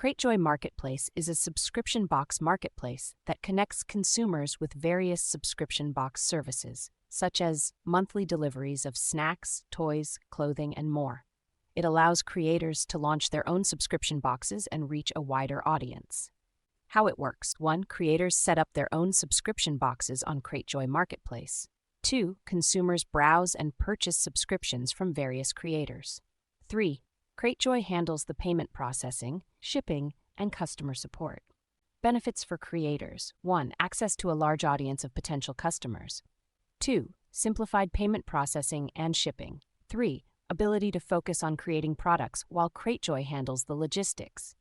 Cratejoy Marketplace is a subscription box marketplace that connects consumers with various subscription box services, such as monthly deliveries of snacks, toys, clothing, and more. It allows creators to launch their own subscription boxes and reach a wider audience. How it works: 1. Creators set up their own subscription boxes on Cratejoy Marketplace. 2. Consumers browse and purchase subscriptions from various creators. 3. Cratejoy handles the payment processing, shipping, and customer support. Benefits for creators: 1. Access to a large audience of potential customers. 2. Simplified payment processing and shipping. 3. Ability to focus on creating products while Cratejoy handles the logistics.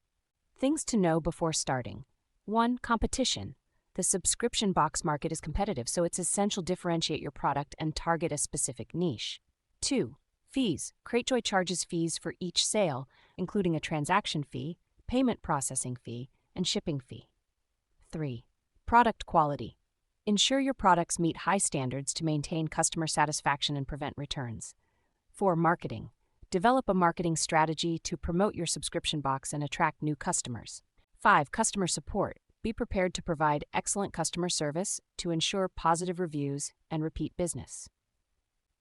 Things to know before starting. 1. Competition. The subscription box market is competitive, so it's essential to differentiate your product and target a specific niche. 2. Fees. Cratejoy charges fees for each sale, including a transaction fee, payment processing fee, and shipping fee. 3. Product quality. Ensure your products meet high standards to maintain customer satisfaction and prevent returns. 4. Marketing. Develop a marketing strategy to promote your subscription box and attract new customers. 5. Customer support. Be prepared to provide excellent customer service to ensure positive reviews and repeat business.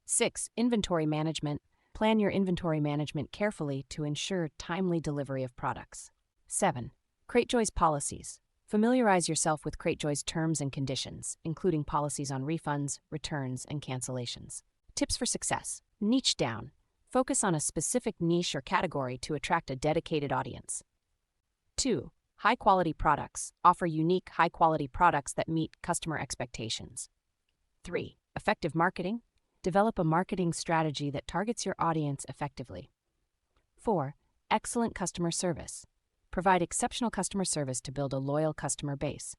6. Inventory management. Plan your inventory management carefully to ensure timely delivery of products. 7. Cratejoy's policies. Familiarize yourself with Cratejoy's terms and conditions, including policies on refunds, returns, and cancellations. Tips for success. Niche down. Focus on a specific niche or category to attract a dedicated audience. 2. High-quality products. Offer unique, high-quality products that meet customer expectations. 3. Effective marketing. Develop a marketing strategy that targets your audience effectively. 4. Excellent customer service. Provide exceptional customer service to build a loyal customer base.